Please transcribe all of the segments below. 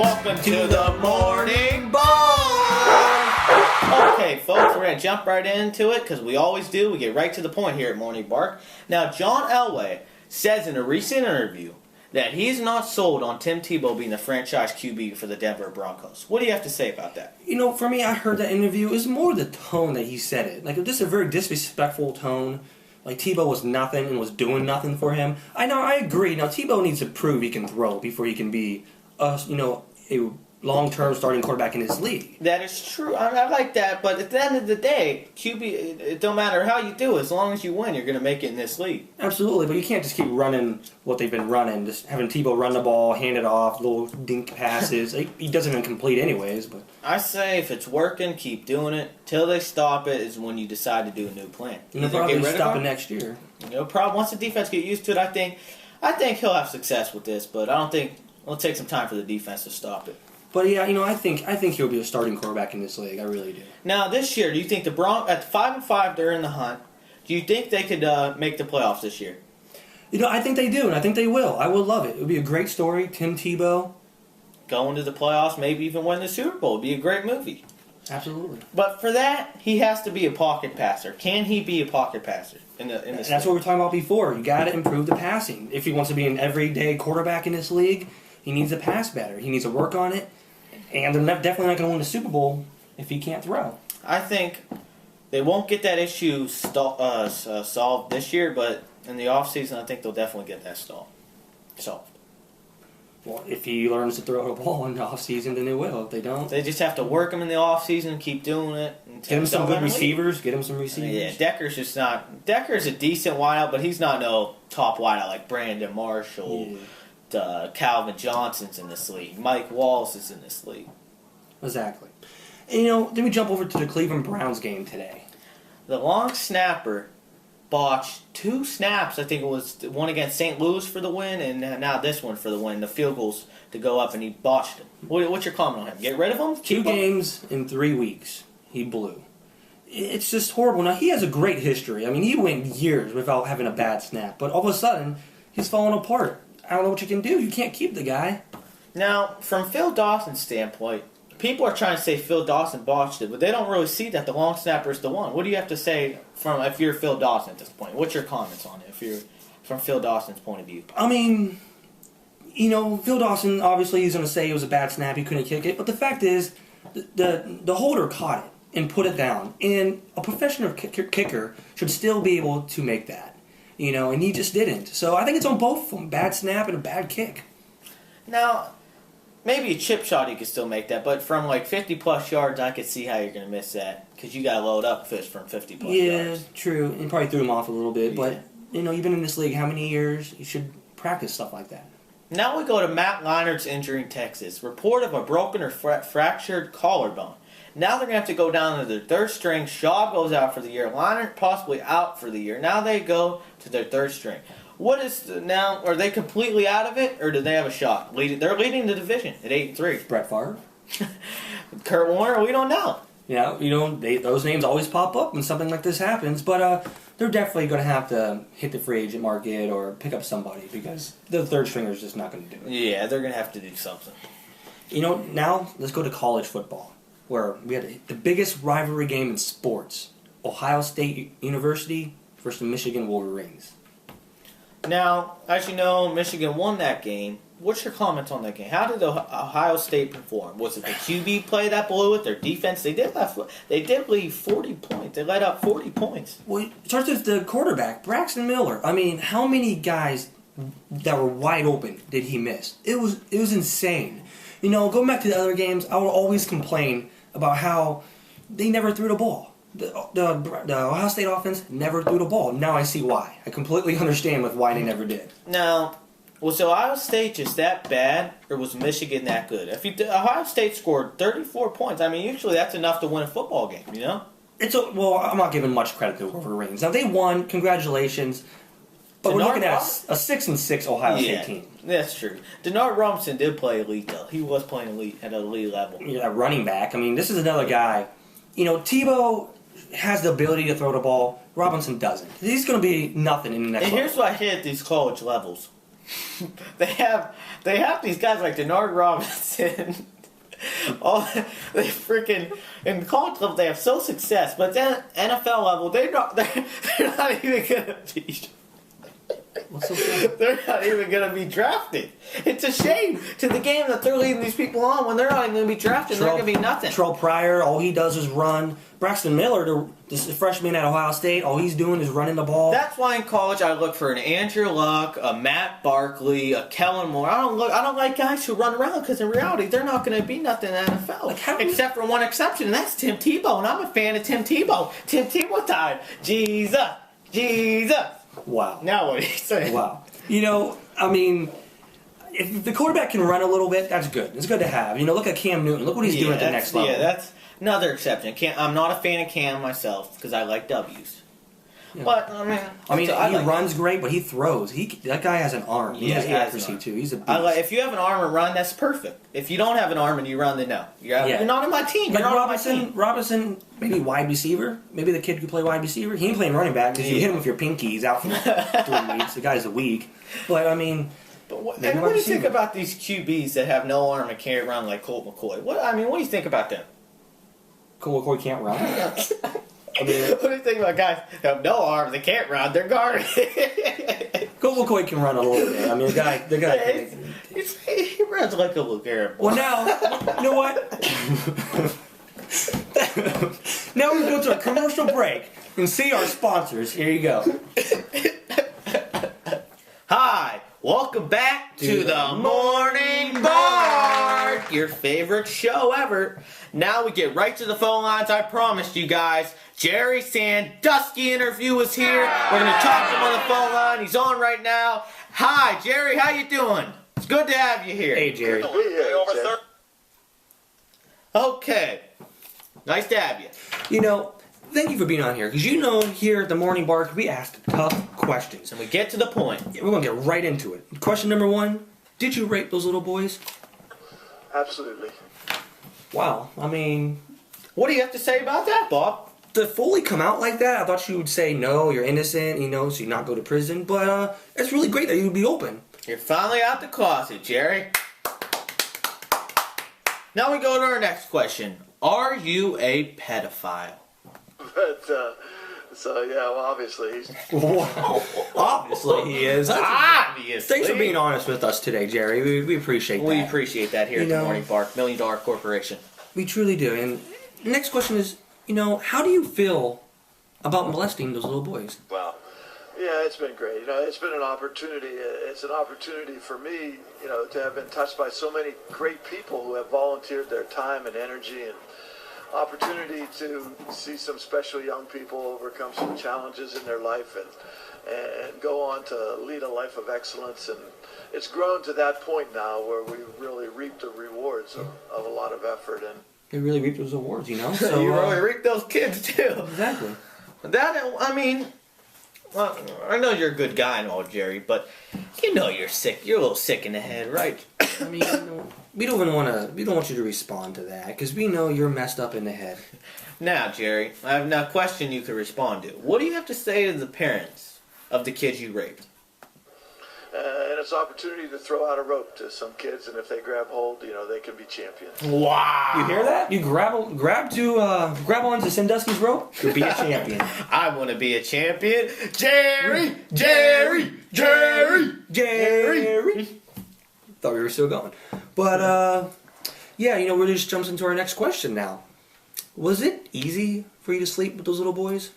Welcome to the Morning Ball! Okay, folks, we're going to jump right into it because we always do. We get right to the point here at Morning Bark. Now, John Elway says in a recent interview that he's not sold on Tim Tebow being the franchise QB for the Denver Broncos. What do you have to say about that? You know, for me, I heard that interview. It was more the tone that he said it. Like, just a very disrespectful tone. Like, Tebow was nothing and was doing nothing for him. I agree. Now, Tebow needs to prove he can throw before he can be, a long-term starting quarterback in this league. That is true. I like that, but at the end of the day, QB, it don't matter how you do. As long as you win, you're going to make it in this league. Absolutely, but you can't just keep running what they've been running. Just having Tebow run the ball, hand it off, little dink passes. He doesn't even complete anyways. But I say if it's working, keep doing it. Till they stop it is when you decide to do a new plan. And they'll probably stop it next year. No problem. Once the defense get used to it, I think he'll have success with this, but I don't think it'll take some time for the defense to stop it. But yeah, I think he'll be a starting quarterback in this league. I really do. Now this year, do you think the Broncos at 5-5 they're in the hunt? Do you think they could make the playoffs this year? I think they do, and I think they will. I would love it. It would be a great story. Tim Tebow going to the playoffs, maybe even win the Super Bowl. It'd be a great movie. Absolutely. But for that, he has to be a pocket passer. Can he be a pocket passer in this league? That's what we were talking about before. You got to improve the passing. If he wants to be an everyday quarterback in this league, he needs to pass better. He needs to work on it. And they're definitely not going to win the Super Bowl if he can't throw. I think they won't get that issue solved this year, but in the offseason, I think they'll definitely get that solved. Well, if he learns to throw the ball in the offseason, then they will. If they don't, they just have to work him in the offseason, keep doing it. Get him some good receivers. Get him some receivers. Yeah, Decker's just not. Decker's a decent wideout, but he's not no top wideout like Brandon Marshall. Yeah. Calvin Johnson's in this league. Mike Wallace is in this league. Exactly. And, then we jump over to the Cleveland Browns game today. The long snapper botched 2 snaps. I think it was one against St. Louis for the win, and now this one for the win. The field goals to go up, and he botched them. What's your comment on him? Get rid of him? 2 games in 3 weeks. He blew. It's just horrible. Now, he has a great history. I mean, he went years without having a bad snap, but all of a sudden, he's falling apart. I don't know what you can do. You can't keep the guy. Now, from Phil Dawson's standpoint, people are trying to say Phil Dawson botched it, but they don't really see that the long snapper is the one. What do you have to say if you're Phil Dawson at this point? What's your comments on it if you're from Phil Dawson's point of view? I mean, Phil Dawson, obviously he's going to say it was a bad snap, he couldn't kick it, but the fact is the holder caught it and put it down, and a professional kicker should still be able to make that. And he just didn't. So I think it's on both of them. Bad snap and a bad kick. Now, maybe a chip shot he could still make that, but from like 50-plus yards, I could see how you're going to miss that because you got to load up fish from 50-plus yards. Yeah, true. And probably threw him off a little bit. Yeah. But, you've been in this league how many years? You should practice stuff like that. Now we go to Matt Leinart's injury in Texas. Report of a broken or fractured collarbone. Now they're going to have to go down to their third string. Shaw goes out for the year. Leinart possibly out for the year. Now they go to their third string. Now, are they completely out of it, or do they have a shot? They're leading the division at 8-3. Brett Favre? Kurt Warner, we don't know. Yeah, those names always pop up when something like this happens, but they're definitely going to have to hit the free agent market or pick up somebody because the third stringer is just not going to do it. Yeah, they're going to have to do something. Now let's go to college football, where we had the biggest rivalry game in sports. Ohio State University versus the Michigan Wolverines. Now, as you know, Michigan won that game. What's your comments on that game? How did Ohio State perform? Was it the QB play that blew it? Their defense? They did leave 40 points. They let up 40 points. Well, it starts with the quarterback, Braxton Miller. I mean, how many guys that were wide open did he miss? It was insane. Going back to the other games, I would always complain about how they never threw the ball. The Ohio State offense never threw the ball. Now I see why. I completely understand why they never did. Now, was Ohio State just that bad, or was Michigan that good? Ohio State scored 34 points. I mean, usually that's enough to win a football game, Well, I'm not giving much credit to the Wolverines. Now, they won. Congratulations. But we're looking at a 6-6 Ohio State team. That's true. Denard Robinson did play elite, though. He was playing elite at an elite level. Yeah, running back. I mean, this is another guy. Tebow has the ability to throw the ball. Robinson doesn't. He's going to be nothing in the next And level. here's what I hate at these college levels. they have these guys like Denard Robinson. All they freaking in college level they have so success, but then NFL level they're not even gonna be. What's so funny? They're not even gonna be drafted. It's a shame to the game that they're leading these people on when they're not even gonna be drafted. They're gonna be nothing. Terrell Pryor, all he does is run. Braxton Miller, the freshman at Ohio State, all he's doing is running the ball. That's why in college I look for an Andrew Luck, a Matt Barkley, a Kellen Moore. I don't like guys who run around because in reality they're not going to be nothing in the NFL. Except for one exception, and that's Tim Tebow. And I'm a fan of Tim Tebow. Tim Tebow time. Jesus. Wow. Now what are you saying? Wow. I mean, if the quarterback can run a little bit, that's good. It's good to have. Look at Cam Newton. Look what he's doing at the next level. Yeah, that's another exception. I'm not a fan of Cam myself because I like W's. Yeah. But he runs great, but he throws. That guy has an arm. He has accuracy too. He's a beast. If you have an arm and run, that's perfect. If you don't have an arm and you run, then no. You're not on my team. You're not on my team. Robinson, maybe wide receiver. Maybe the kid could play wide receiver. He ain't playing running back because you hit him with your pinky. He's out for 3 weeks. The guy's a week. But I mean. What do you think about these QBs that have no arm and can't run like Colt McCoy? What do you think about them? Colt McCoy can't run. What do you think about guys who have no arms, they can't run, they're garbage? Colt McCoy can run a little bit. I mean, the guy he runs like a LeGarrette. Well, now, you know what? Now we go to a commercial break and see our sponsors. Here you go. Hi, welcome back to the Morning Bar, your favorite show ever. Now we get right to the phone lines. I promised you guys. Jerry Sandusky interview is here. We're going to talk to him on the phone line. He's on right now. Hi, Jerry. How you doing? It's good to have you here. Hey, Jerry. Okay. Nice to have you. Thank you for being on here. Because here at the Morning Bar, we ask tough questions. And we get to the point. We're going to get right into it. Question number 1. Did you rape those little boys? Absolutely. Wow. I mean, what do you have to say about that, Bob? To fully come out like that, I thought you would say, no, you're innocent, so you not go to prison. But it's really great that you would be open. You're finally out the closet, Jerry. Now we go to our next question. Are you a pedophile? But, obviously he's... Wow. Obviously he is. Obviously. Thanks for being honest with us today, Jerry. We appreciate that. We appreciate that here at the Morning Bar, $1 Million Corporation. We truly do. And the next question is, how do you feel about molesting those little boys? Well, yeah, it's been great. It's been an opportunity. It's an opportunity for me, to have been touched by so many great people who have volunteered their time and energy, and opportunity to see some special young people overcome some challenges in their life and go on to lead a life of excellence. And it's grown to that point now where we really reap the rewards of a lot of effort. And they really reap those awards, So you really reap those kids too. Exactly. Well, I know you're a good guy and all, Jerry, but you're sick. You're a little sick in the head, right? I mean, we don't want you to respond to that because we know you're messed up in the head. Now, Jerry, I have a question you could respond to. What do you have to say to the parents of the kids you raped? And it's an opportunity to throw out a rope to some kids, and if they grab hold, they can be champions. Wow! You hear that? You grab onto Sandusky's rope, you'll be a champion. I want to be a champion. Jerry! Thought we were still going. But, we're just jumping into our next question now. Was it easy for you to sleep with those little boys?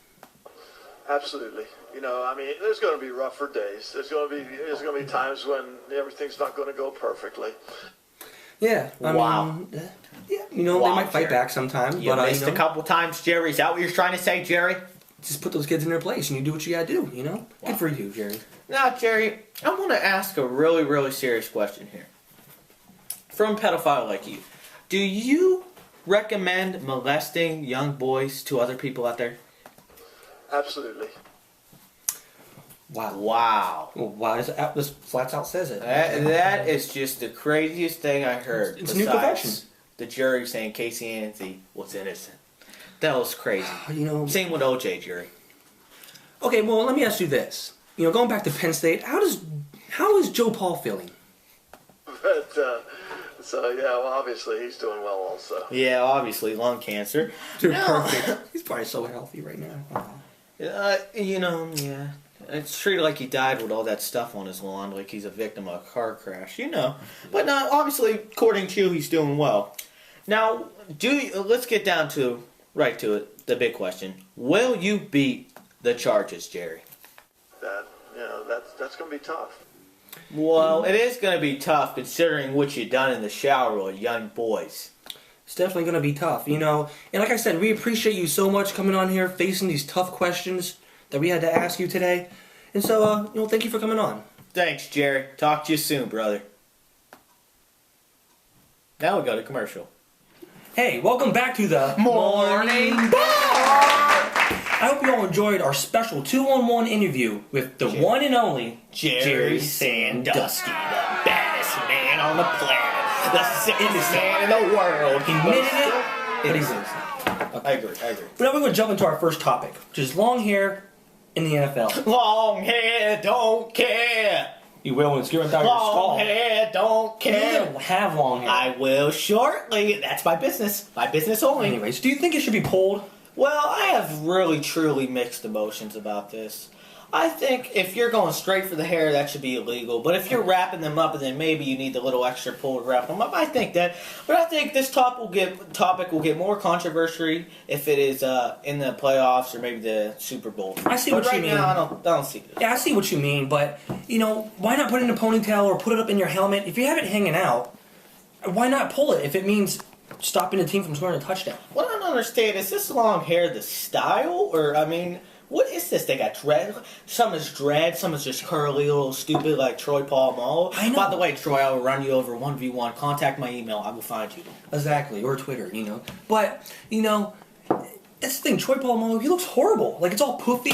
Absolutely. There's going to be rougher days. There's going to be times when everything's not going to go perfectly. Yeah. Wow. They might fight back sometime. You missed a couple times, Jerry. Is that what you're trying to say, Jerry? Just put those kids in their place and you do what you got to do, Wow. Good for you, Jerry. Now, Jerry, I want to ask a really, really serious question here. From a pedophile like you, do you recommend molesting young boys to other people out there? Absolutely. Wow. Wow. This flat out says it. That is just the craziest thing I heard. It's a new profession. The jury saying Casey Anthony was innocent. That was crazy. Same with OJ, Jerry. Okay, well, let me ask you this. Going back to Penn State, how How is Joe Paul feeling? But well, obviously he's doing well also. Yeah, obviously lung cancer. Dude, perfect. He's probably so healthy right now. Yeah. It's treated like he died with all that stuff on his lawn, like he's a victim of a car crash, But obviously, according to you, he's doing well. Now, let's get down to it. The big question: will you beat the charges, Jerry? That's going to be tough. Well, it is going to be tough considering what you've done in the shower with young boys. It's definitely going to be tough, And like I said, we appreciate you so much coming on here, facing these tough questions that we had to ask you today. And so, thank you for coming on. Thanks, Jerry. Talk to you soon, brother. Now we go to commercial. Hey, welcome back to the Morning I hope you all enjoyed our special 2-on-1 interview with the one and only Jerry Sandusky, the baddest man on the planet, the sickest man in the world. He admitted it, but he's innocent. I agree. But now we're going to jump into our first topic, which is long hair in the NFL. Long hair, don't care. You will when it's going down your skull. Long hair, don't care. You don't have long hair. I will shortly. That's my business. My business only. Anyways, do you think it should be pulled? Well, I have really, truly mixed emotions about this. I think if you're going straight for the hair, that should be illegal. But if you're wrapping them up, and then maybe you need the little extra pull to wrap them up, I think that. But I think this topic will get more controversy if it is in the playoffs or maybe the Super Bowl. I see what you mean. Right now, I don't see it. Yeah, I see what you mean, but why not put it in a ponytail or put it up in your helmet? If you have it hanging out, why not pull it if it means stopping the team from scoring a touchdown? What I don't understand is this long hair the style, or what is this? They got dread. Some is dread. Some is just curly, little stupid, like Troy Polamalu. I know. By the way, Troy, I will run you over 1v1. Contact my email. I will find you. Exactly, or Twitter, But that's the thing. Troy Polamalu, he looks horrible. Like it's all poofy.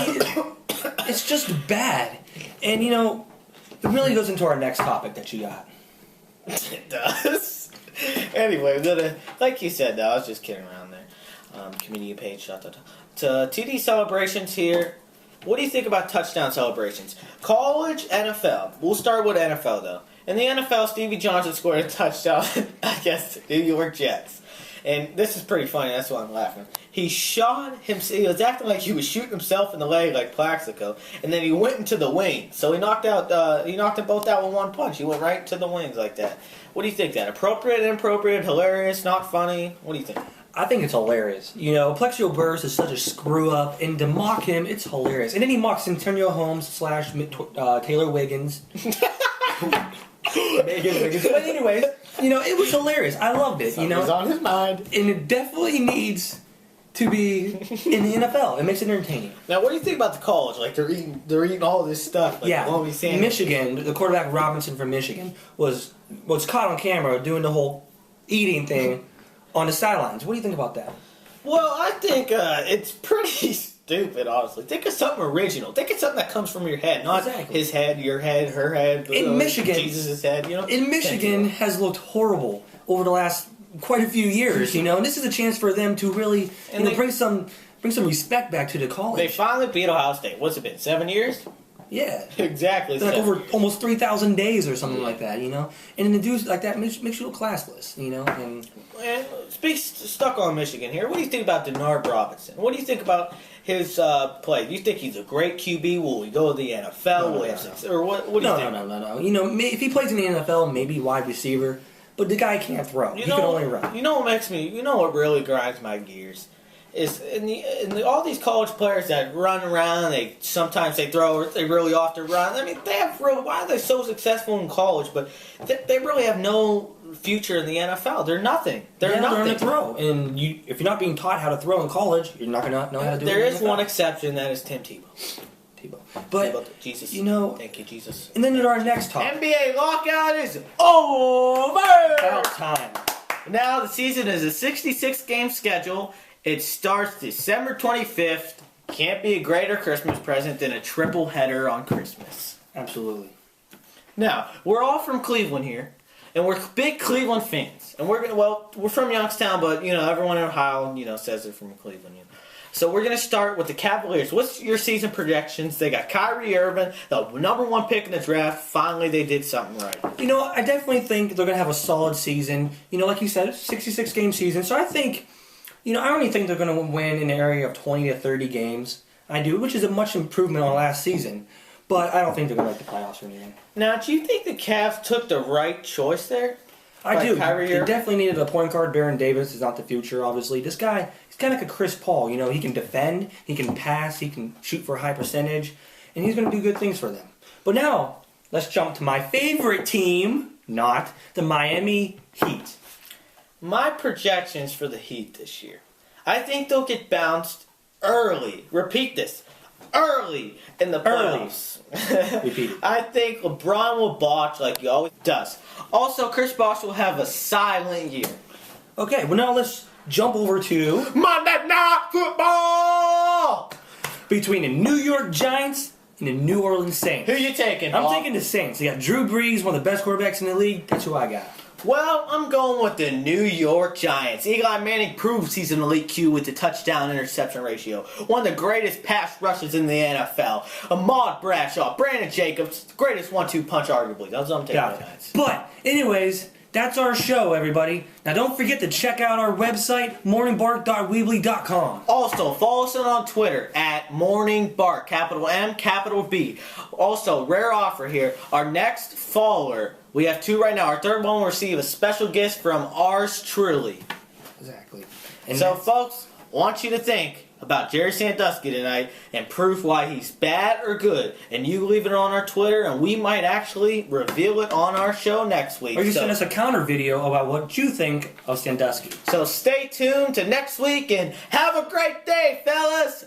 It's just bad. And it really goes into our next topic that you got. It does. Anyway, like you said, though, I was just kidding around there. Community page, to TD celebrations here. What do you think about touchdown celebrations? College, NFL. We'll start with NFL, though. In the NFL, Stevie Johnson scored a touchdown against the New York Jets. And this is pretty funny, that's why I'm laughing. He shot himself, he was acting like he was shooting himself in the leg like Plaxico, and then he went into the wings. So he knocked them both out with one punch. He went right to the wings like that. What do you think, that? Appropriate, inappropriate, hilarious, not funny? What do you think? I think it's hilarious. Plexio Burress is such a screw up, and to mock him, it's hilarious. And then he mocks Antonio Holmes / Taylor Wiggins. Megan Wiggins. But anyways, it was hilarious. I loved it. Something's on his mind. And it definitely needs to be in the NFL. It makes it entertaining. Now, what do you think about the college? Like they're eating all this stuff. Like Michigan, the quarterback Robinson from Michigan was caught on camera doing the whole eating thing on the sidelines. What do you think about that? Well, I think it's pretty stupid, honestly. Think of something original. Think of something that comes from your head, not his head, your head, her head, Michigan, Jesus' head. In Michigan has looked horrible over the last quite a few years, and this is a chance for them to really bring some respect back to the college. They finally beat Ohio State. What's it been, 7 years? Yeah. Exactly. Like over almost 3,000 days or something like that, And to do like that makes you look classless, And stuck on Michigan here. What do you think about Denard Robinson? What do you think about his play? Do you think he's a great QB? Will he go to the NFL? Will he have success? Or what do you think? No. If he plays in the NFL, maybe wide receiver. But the guy can't throw. He can only run. What really grinds my gears is all these college players that run around. Sometimes they throw. They really often run. I mean, why are they so successful in college? But they really have no future in the NFL. They're nothing. They're nothing. They're going to throw. And if you're not being taught how to throw in college, you're not going to know how to do it. There is one exception. That is Tim Tebow. But Jesus, thank you, Jesus. And then at our next topic, NBA lockout is over. About time. Now the season is a 66-game schedule. It starts December 25th. Can't be a greater Christmas present than a triple header on Christmas. Absolutely. Now we're all from Cleveland here, and we're big Cleveland fans. And we're from Youngstown, but everyone in Ohio says they're from Cleveland. So we're going to start with the Cavaliers. What's your season projections? They got Kyrie Irving, the #1 pick in the draft. Finally, they did something right. I definitely think they're going to have a solid season. Like you said, 66-game season. So I think, I only think they're going to win in the area of 20 to 30 games. I do, which is a much improvement on last season. But I don't think they're going to make the playoffs or anything. Now, do you think the Cavs took the right choice there? I do. They definitely needed a point guard. Baron Davis is not the future, obviously. This guy, he's kind of like a Chris Paul. He can defend, he can pass, he can shoot for a high percentage, and he's going to do good things for them. But now, let's jump to my favorite team, not the Miami Heat. My projections for the Heat this year. I think they'll get bounced early. Repeat this. Early in the playoffs. Repeat it. I think LeBron will botch like he always does. Also, Chris Bosh will have a silent year. Okay, well now let's jump over to Monday Night Football! Between the New York Giants and the New Orleans Saints. Who you taking, I'm Paul? taking the Saints. They got Drew Brees, one of the best quarterbacks in the league. That's who I got. Well, I'm going with the New York Giants. Eli Manning proves he's an elite Q with the touchdown-interception ratio. One of the greatest pass rushes in the NFL. Ahmad Bradshaw, Brandon Jacobs, greatest 1-2 punch arguably. That's what I'm taking the Giants. But, anyways, that's our show, everybody. Now, don't forget to check out our website, morningbark.weebly.com. Also, follow us on Twitter at morningbark, capital M, capital B. Also, rare offer here. Our next follower, we have 2 right now. Our third one will receive a special gift from ours truly. Exactly. So, folks, I want you to think about Jerry Sandusky tonight and proof why he's bad or good. And you leave it on our Twitter, and we might actually reveal it on our show next week. Or you send us a counter video about what you think of Sandusky. So stay tuned to next week, and have a great day, fellas!